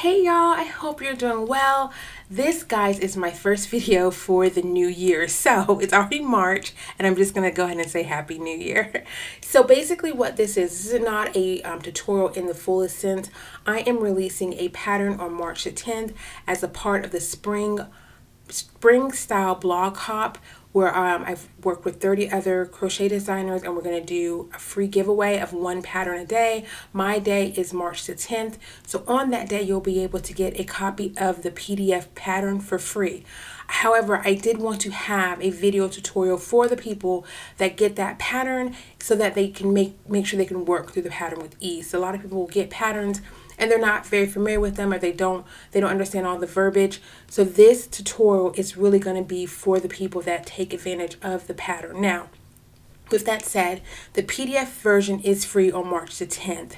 Hey y'all, I hope you're doing well. This, guys, is my first video for the new year. So it's already March and I'm just going to go ahead and say Happy New Year. So basically what this is not a tutorial in the fullest sense. I am releasing a pattern on March the 10th as a part of the spring style blog hop where I've worked with 30 other crochet designers and we're going to do a free giveaway of one pattern a day. My day is March the 10th. So on that day, you'll be able to get a copy of the PDF pattern for free. However, I did want to have a video tutorial for the people that get that pattern so that they can make sure they can work through the pattern with ease. So a lot of people will get patterns and they're not very familiar with them, or they don't understand all the verbiage. So this tutorial is really going to be for the people that take advantage of the pattern. Now, with that said, the PDF version is free on March the 10th.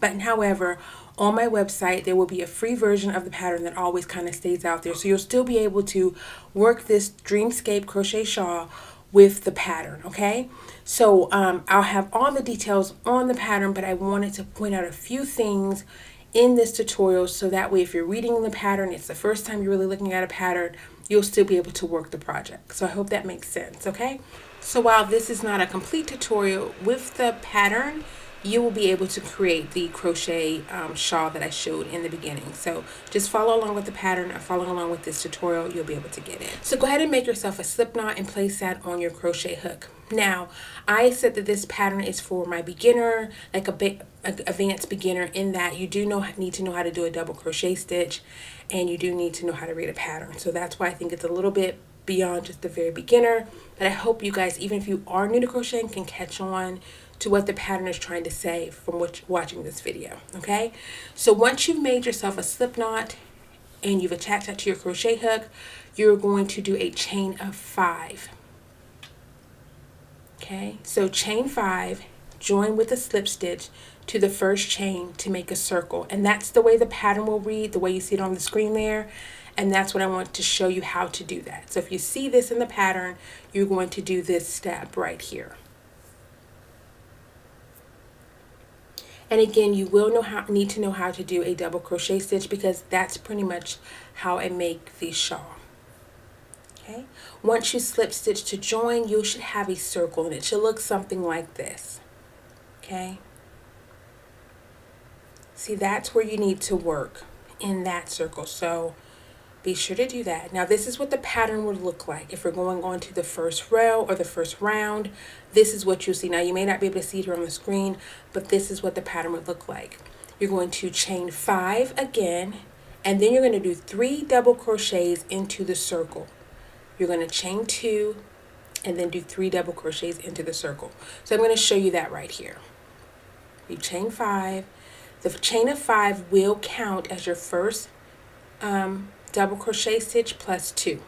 But however, on my website, there will be a free version of the pattern that always kind of stays out there. So you'll still be able to work this Dreamscape Crochet Shawl with the pattern, okay? So I'll have all the details on the pattern, but I wanted to point out a few things in this tutorial so that way if you're reading the pattern, it's the first time you're really looking at a pattern, you'll still be able to work the project. So I hope that makes sense, okay? So while this is not a complete tutorial, with the pattern, you will be able to create the crochet shawl that I showed in the beginning. So just follow along with the pattern or follow along with this tutorial, you'll be able to get it. So go ahead and make yourself a slip knot and place that on your crochet hook. Now, I said that this pattern is for my beginner, like a bit advanced beginner, in that you do need to know how to do a double crochet stitch and you do need to know how to read a pattern. So that's why I think it's a little bit beyond just the very beginner. But I hope you guys, even if you are new to crocheting, can catch on to what the pattern is trying to say from watching this video, okay? So once you've made yourself a slip knot and you've attached that to your crochet hook, you're going to do a chain of 5. Okay, so chain 5, join with a slip stitch to the first chain to make a circle. And that's the way the pattern will read, the way you see it on the screen there. And that's what I want to show you how to do that. So if you see this in the pattern, you're going to do this step right here. And again, you will need to know how to do a double crochet stitch because that's pretty much how I make the shawl. Okay. Once you slip stitch to join, you should have a circle and it should look something like this. Okay. See, that's where you need to work, in that circle. So be sure to do that. Now, this is what the pattern would look like. If we're going on to the first row or the first round, this is what you'll see. Now, you may not be able to see it here on the screen, but this is what the pattern would look like. You're going to chain 5 again, and then you're going to do 3 double crochets into the circle. You're going to chain 2 and then do 3 double crochets into the circle. So I'm going to show you that right here. You chain 5. The chain of 5 will count as your first double crochet stitch plus 2.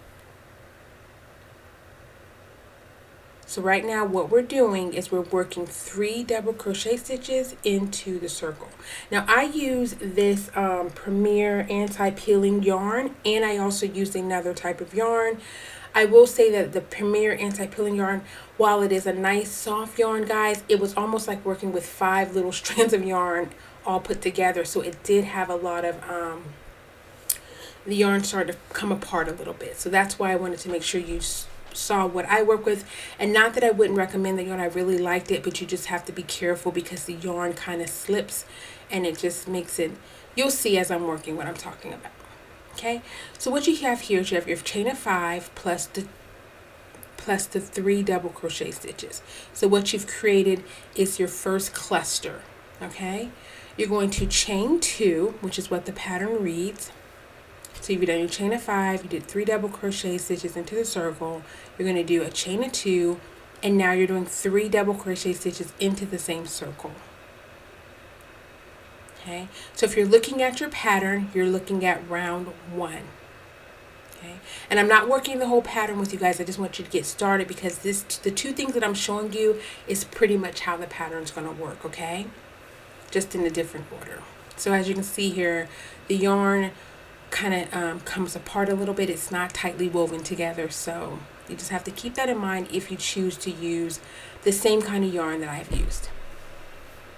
So right now what we're doing is we're working 3 double crochet stitches into the circle. Now I use this Premier anti-peeling yarn, and I also use another type of yarn. I will say that the Premier anti-peeling yarn, while it is a nice soft yarn, guys, it was almost like working with 5 little strands of yarn all put together. So it did have a lot of the yarn started to come apart a little bit. So that's why I wanted to make sure you saw what I work with. And not that I wouldn't recommend the yarn, I really liked it, but you just have to be careful because the yarn kind of slips and it just makes it, you'll see as I'm working what I'm talking about. Okay, so what you have here is you have your chain of 5 plus the 3 double crochet stitches. So what you've created is your first cluster. Okay, you're going to chain 2, which is what the pattern reads. So you've done your chain of 5, you did 3 double crochet stitches into the circle. You're going to do a chain of 2, and now you're doing 3 double crochet stitches into the same circle. Okay, so if you're looking at your pattern, you're looking at round 1. Okay, and I'm not working the whole pattern with you guys. I just want you to get started because the 2 things that I'm showing you is pretty much how the pattern's going to work. Okay, just in a different order. So as you can see here, the yarn kind of comes apart a little bit. It's not tightly woven together, so you just have to keep that in mind if you choose to use the same kind of yarn that I've used.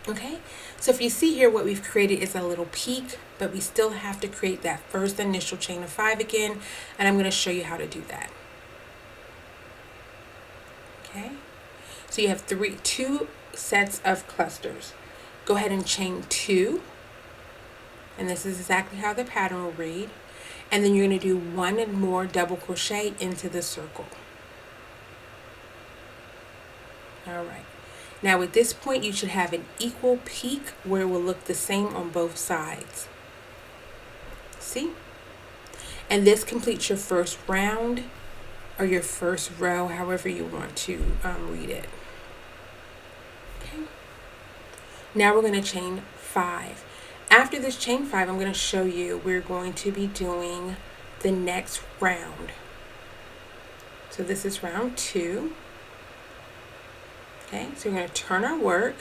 Okay, so if you see here, what we've created is a little peak, but we still have to create that first initial chain of 5 again, and I'm going to show you how to do that. Okay, so you have two sets of clusters. Go ahead and chain 2, and this is exactly how the pattern will read, and then you're going to do 1 and more double crochet into the circle. All right. Now at this point you should have an equal peak where it will look the same on both sides. See? And this completes your first round or your first row, however you want to read it. Okay. Now we're going to chain 5. After this chain 5, I'm going to show you we're going to be doing the next round. So this is round 2. Okay, so we're going to turn our work.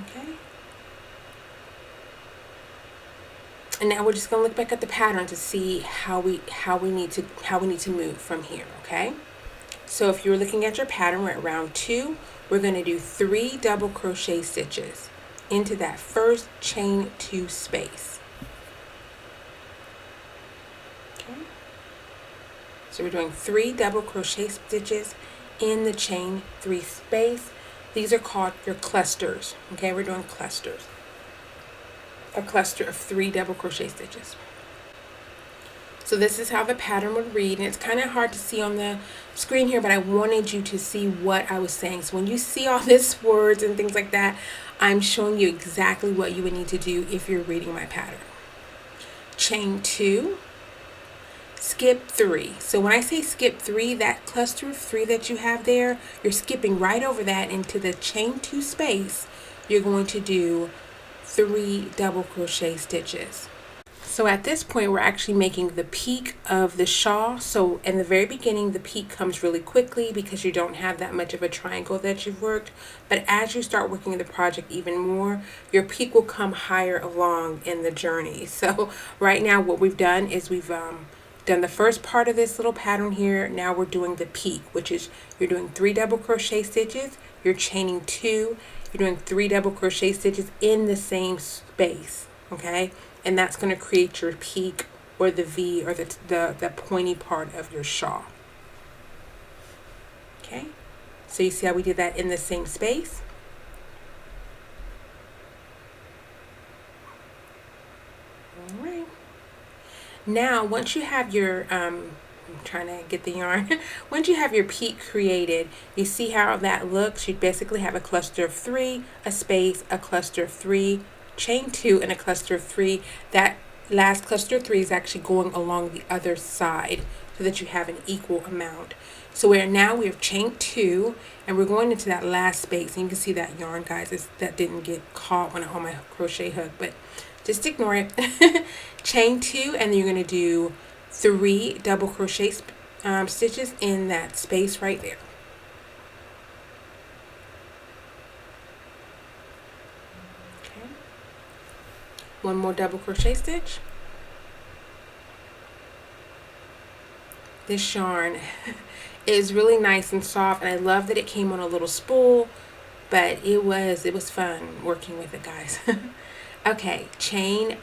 Okay. And now we're just going to look back at the pattern to see how we need to move from here, okay? So if you're looking at your pattern, we're at round 2. We're going to do 3 double crochet stitches into that first chain 2 space. So we're doing 3 double crochet stitches in the chain 3 space. These are called your clusters. Okay, we're doing clusters. A cluster of 3 double crochet stitches. So this is how the pattern would read, and it's kind of hard to see on the screen here, but I wanted you to see what I was saying. So when you see all these words and things like that, I'm showing you exactly what you would need to do if you're reading my pattern. Chain 2. Skip 3. So when I say skip 3, that cluster of 3 that you have there, you're skipping right over that into the chain 2 space. You're going to do 3 double crochet stitches. So at this point, we're actually making the peak of the shawl. So in the very beginning, the peak comes really quickly because you don't have that much of a triangle that you've worked. But as you start working the project even more, your peak will come higher along in the journey. So right now, what we've done is we've done the first part of this little pattern here. Now we're doing the peak, which is you're doing 3 double crochet stitches, you're chaining 2, you're doing 3 double crochet stitches in the same space, okay? And that's going to create your peak or the V or the pointy part of your shawl. Okay, so you see how we did that in the same space? All right. Now, once you have your, I'm trying to get the yarn. Once you have your peak created, you see how that looks. You basically have a cluster of 3, a space, a cluster of 3, chain 2, and a cluster of 3. That last cluster of 3 is actually going along the other side so that you have an equal amount. So we've chained 2, and we're going into that last space. And you can see that yarn, guys, that didn't get caught when I hold my crochet hook, but just ignore it. Chain 2, and then you're going to do 3 double crochet stitches in that space right there. Okay. One more double crochet stitch. This yarn is really nice and soft, and I love that it came on a little spool, but it was fun working with it, guys. Okay, chain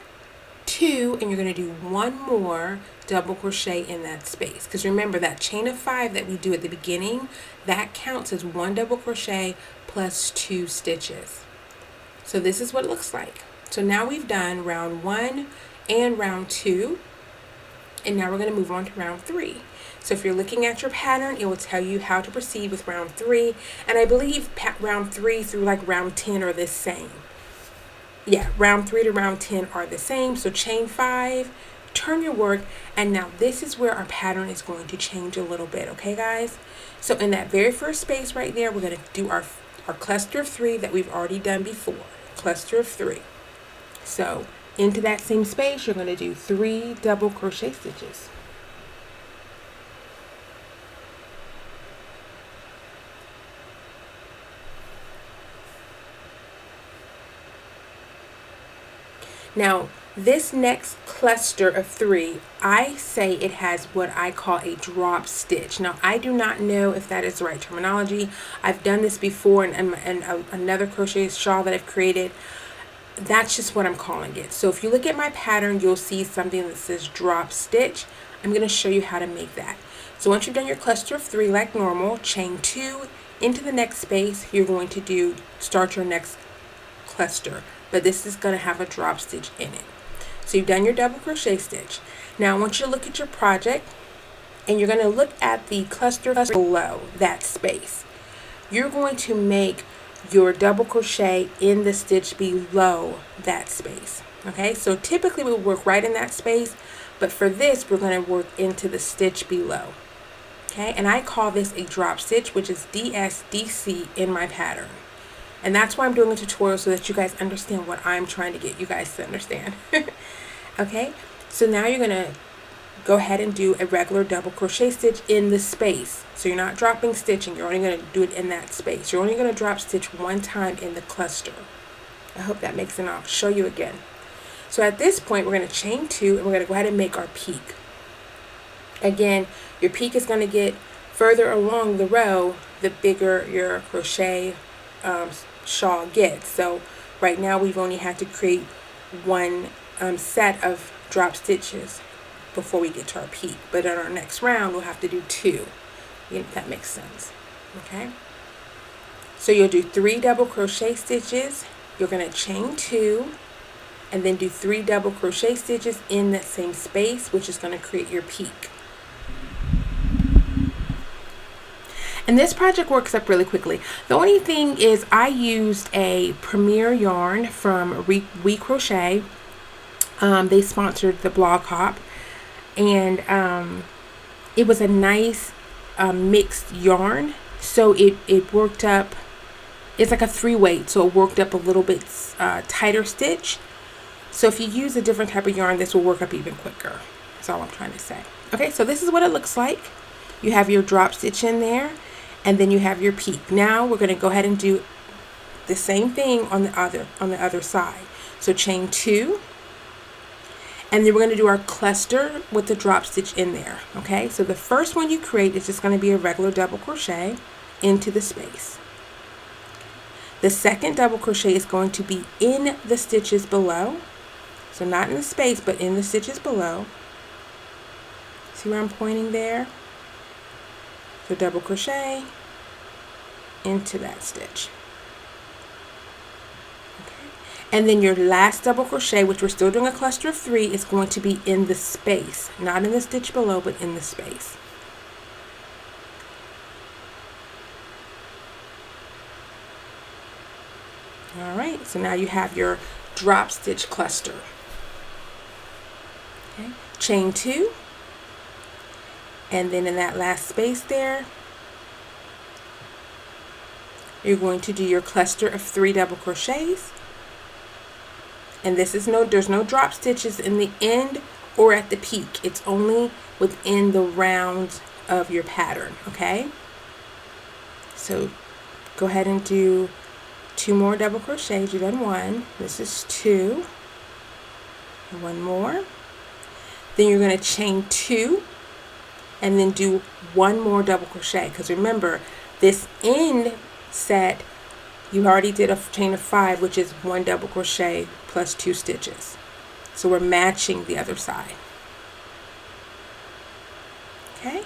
2, and you're going to do 1 more double crochet in that space, because remember that chain of 5 that we do at the beginning, that counts as 1 double crochet plus 2 stitches. So this is what it looks like. So now we've done round 1 and round 2, and now we're going to move on to round 3. So if you're looking at your pattern, it will tell you how to proceed with round 3, and I believe round 3 through like round 10 are the same. Yeah, round 3 to round 10 are the same. So chain 5, turn your work, and now this is where our pattern is going to change a little bit, okay, guys? So in that very first space right there, we're going to do our cluster of 3 that we've already done before. Cluster of 3. So into that same space, you're going to do 3 double crochet stitches. Now, This next cluster of 3, I say it has what I call a drop stitch. Now, I do not know if that is the right terminology. I've done this before in another crochet shawl that I've created. That's just what I'm calling it. So if you look at my pattern, you'll see something that says drop stitch. I'm going to show you how to make that. So once you've done your cluster of 3 like normal, chain 2 into the next space. You're going to start your next cluster, but this is going to have a drop stitch in it. So you've done your double crochet stitch. Now I want you to look at your project, and you're going to look at the cluster below that space. You're going to make your double crochet in the stitch below that space. Okay, so typically we work right in that space, but for this we're going to work into the stitch below. Okay, and I call this a drop stitch, which is DSDC in my pattern. And that's why I'm doing a tutorial, so that you guys understand what I'm trying to get you guys to understand. Okay, so now you're going to go ahead and do a regular double crochet stitch in the space. So you're not dropping stitching, you're only going to do it in that space. You're only going to drop stitch one time in the cluster. I hope that makes sense. I'll show you again. So at this point, we're going to chain 2, and we're going to go ahead and make our peak. Again, your peak is going to get further along the row the bigger your crochet shawl gets. So right now we've only had to create one set of drop stitches before we get to our peak, but in our next round we'll have to do 2. If that makes sense. Okay, so you'll do 3 double crochet stitches, you're going to chain 2, and then do 3 double crochet stitches in that same space, which is going to create your peak. And this project works up really quickly. The only thing is I used a Premier yarn from We Crochet. They sponsored the blog hop, and it was a nice mixed yarn, so it worked up. It's like a 3-weight, so it worked up a little bit tighter stitch. So if you use a different type of yarn, this will work up even quicker. That's all I'm trying to say. Okay, so this is what it looks like. You have your drop stitch in there, and then you have your peak. Now we're going to go ahead and do the same thing on the other side. So chain 2, and then we're going to do our cluster with the drop stitch in there. Okay, so the first one you create is just going to be a regular double crochet into the space. The second double crochet is going to be in the stitches below, so not in the space but in the stitches below. See where I'm pointing there? So double crochet into that stitch. Okay. And then your last double crochet, which we're still doing a cluster of 3, is going to be in the space, not in the stitch below, but in the space. All right, so now you have your drop stitch cluster. Okay. Chain 2. And then in that last space there, you're going to do your cluster of 3 double crochets. And this is there's no drop stitches in the end or at the peak. It's only within the round of your pattern, okay? So go ahead and do 2 more double crochets. You've done 1. This is 2. And 1 more. Then you're going to chain 2. And then do 1 more double crochet, because remember, this end set you already did a chain of 5, which is 1 double crochet plus 2 stitches. So we're matching the other side. Okay,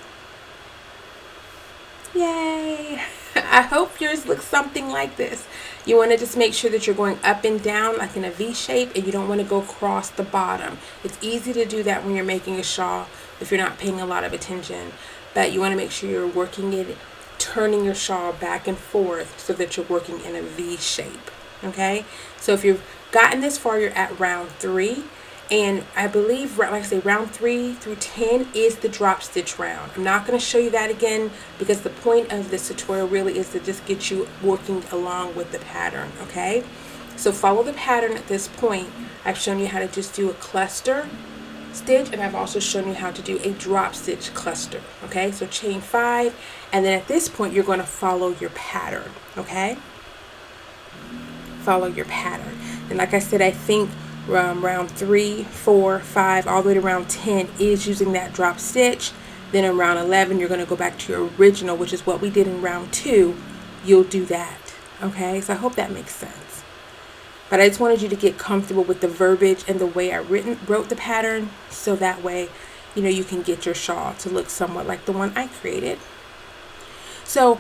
yay. I hope yours looks something like this. You want to just make sure that you're going up and down like in a V shape, and you don't want to go across the bottom. It's easy to do that when you're making a shawl if you're not paying a lot of attention, but you want to make sure you're working it, turning your shawl back and forth so that you're working in a V shape. Okay, so if you've gotten this far, you're at round 3, and I believe, like I say, round 3 through 10 is the drop stitch round. I'm not going to show you that again, because the point of this tutorial really is to just get you working along with the pattern. Okay, so follow the pattern at this point. I've shown you how to just do a cluster stitch, and I've also shown you how to do a drop stitch cluster. Okay, so chain 5, and then at this point you're going to follow your pattern. Okay, follow your pattern. And like I said, I think round 3, 4, 5, all the way to round 10 is using that drop stitch. Then in round 11, you're going to go back to your original, which is what we did in round 2. You'll do that. Okay, so I hope that makes sense. But I just wanted you to get comfortable with the verbiage and the way I wrote the pattern, so that way, you know, you can get your shawl to look somewhat like the one I created. So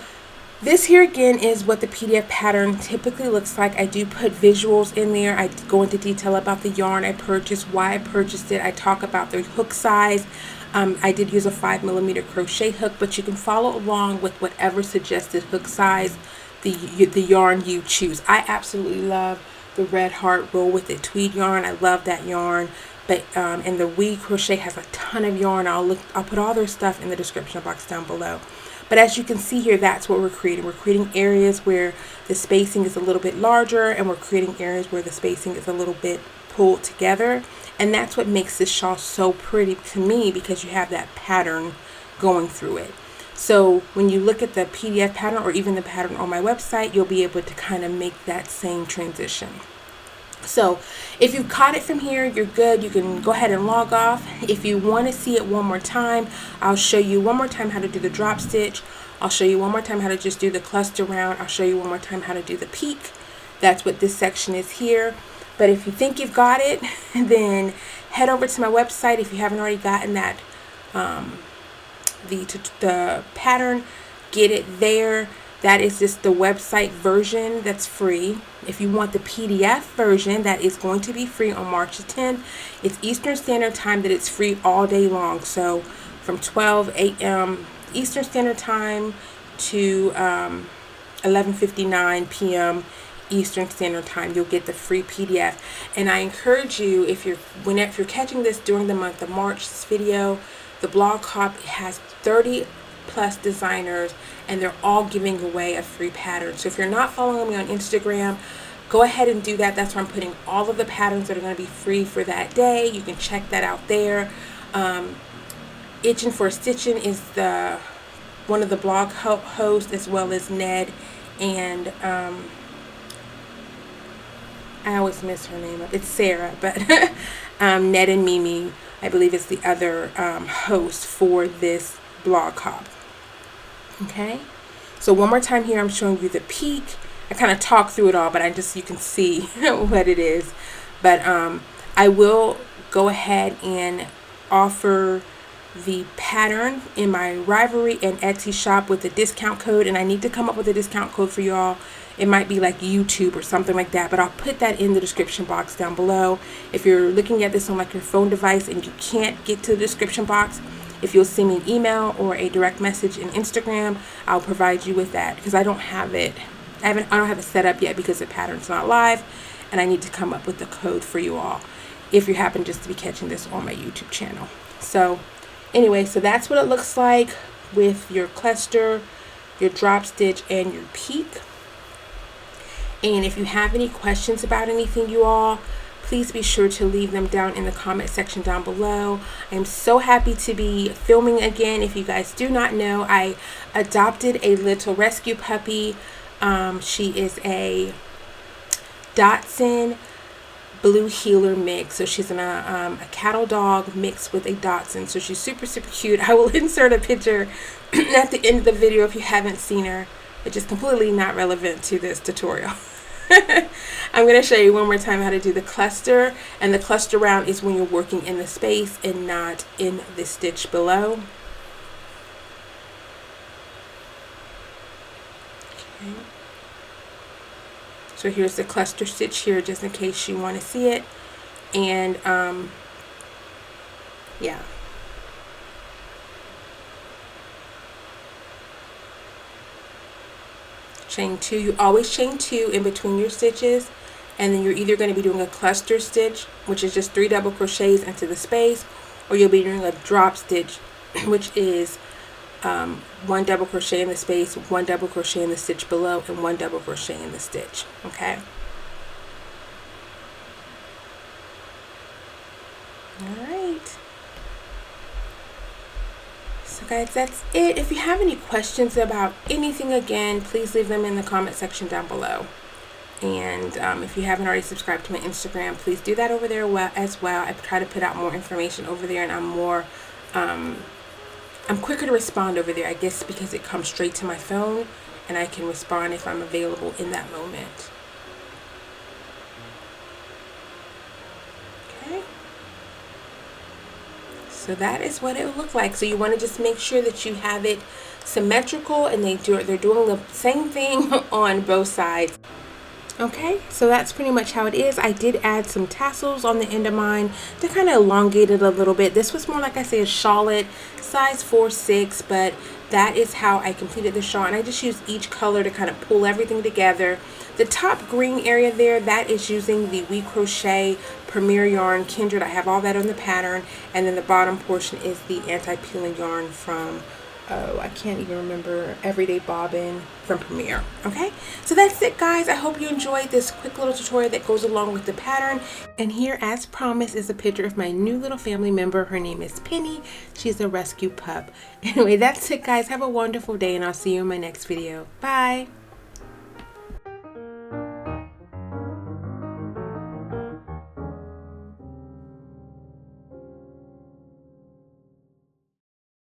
this here again is what the PDF pattern typically looks like. I do put visuals in there. I go into detail about the yarn I purchased, why I purchased it. I talk about the hook size. I did use a 5mm crochet hook, but you can follow along with whatever suggested hook size the yarn you choose. I absolutely love the Red Heart Roll with It tweed yarn. I love that yarn. But and the We Crochet has a ton of yarn. I'll put all their stuff in the description box down below. But as you can see here, that's what we're creating. We're creating areas where the spacing is a little bit larger, and we're creating areas where the spacing is a little bit pulled together. And that's what makes this shawl so pretty to me, because you have that pattern going through it. So when you look at the PDF pattern or even the pattern on my website, you'll be able to kind of make that same transition. So if you caught it from here, you're good. You can go ahead and log off. If you want to see it one more time, I'll show you one more time how to do the drop stitch. I'll show you one more time how to just do the cluster round. I'll show you one more time how to do the peak. That's what this section is here. But if you think you've got it, then head over to my website. If you haven't already gotten that, the pattern, get it there. That is just the website version that's free. If you want the PDF version, that is going to be free on March the 10th. It's Eastern Standard Time, that it's free all day long. So from 12 a.m. Eastern Standard Time to 11:59 p.m. Eastern Standard Time, you'll get the free PDF. And I encourage you, if you're catching this during the month of March, this video, the blog hop has 30 plus designers, and they're all giving away a free pattern. So if you're not following me on Instagram, go ahead and do that. That's where I'm putting all of the patterns that are going to be free for that day. You can check that out there. Itching for Stitching is one of the blog hosts, as well as Ned and I always miss her name. It's Sarah, but Ned and Mimi, I believe, is the other host for this blog hop. Okay, so one more time here, I'm showing you the peak. I kind of talk through it all, but you can see what it is. But I will go ahead and offer the pattern in my Rivalry and Etsy shop with a discount code, and I need to come up with a discount code for y'all. It might be like YouTube or something like that, but I'll put that in the description box down below. If you're looking at this on like your phone device and you can't get to the description box, if you'll send me an email or a direct message in Instagram, I'll provide you with that, because I don't have it. I don't have it set up yet because the pattern's not live, and I need to come up with the code for you all if you happen just to be catching this on my YouTube channel. So anyway, so that's what it looks like with your cluster, your drop stitch, and your peak. And if you have any questions about anything, you all, please be sure to leave them down in the comment section down below. I'm so happy to be filming again. If you guys do not know, I adopted a little rescue puppy. She is a Dachshund Blue Heeler mix. So she's a cattle dog mixed with a Dachshund. So she's super, super cute. I will insert a picture at the end of the video if you haven't seen her, which is completely not relevant to this tutorial. I'm going to show you one more time how to do the cluster, and the cluster round is when you're working in the space and not in the stitch below. Okay. So here's the cluster stitch here, just in case you want to see it. And yeah. Chain 2. You always chain 2 in between your stitches, and then you're either going to be doing a cluster stitch, which is just 3 double crochets into the space, or you'll be doing a drop stitch, which is 1 double crochet in the space, 1 double crochet in the stitch below, and 1 double crochet in the stitch. Okay. All right. So guys, that's it. If you have any questions about anything, again, please leave them in the comment section down below. And if you haven't already subscribed to my Instagram, please do that over there as well. I try to put out more information over there, and I'm quicker to respond over there, I guess, because it comes straight to my phone and I can respond if I'm available in that moment. Okay. So that is what it would look like. So you want to just make sure that you have it symmetrical, and they're doing the same thing on both sides. Okay, so that's pretty much how it is. I did add some tassels on the end of mine to kind of elongate it a little bit. This was more, like I say, a shawlet, size 4/6, but that is how I completed the shawl. And I just used each color to kind of pull everything together. The top green area there, that is using the We Crochet Premier Yarn Kindred. I have all that on the pattern. And then the bottom portion is the anti-peeling yarn from, oh, I can't even remember, Everyday Bobbin from Premier. Okay, so that's it, guys. I hope you enjoyed this quick little tutorial that goes along with the pattern. And here, as promised, is a picture of my new little family member. Her name is Penny. She's a rescue pup. Anyway, that's it, guys. Have a wonderful day, and I'll see you in my next video. Bye.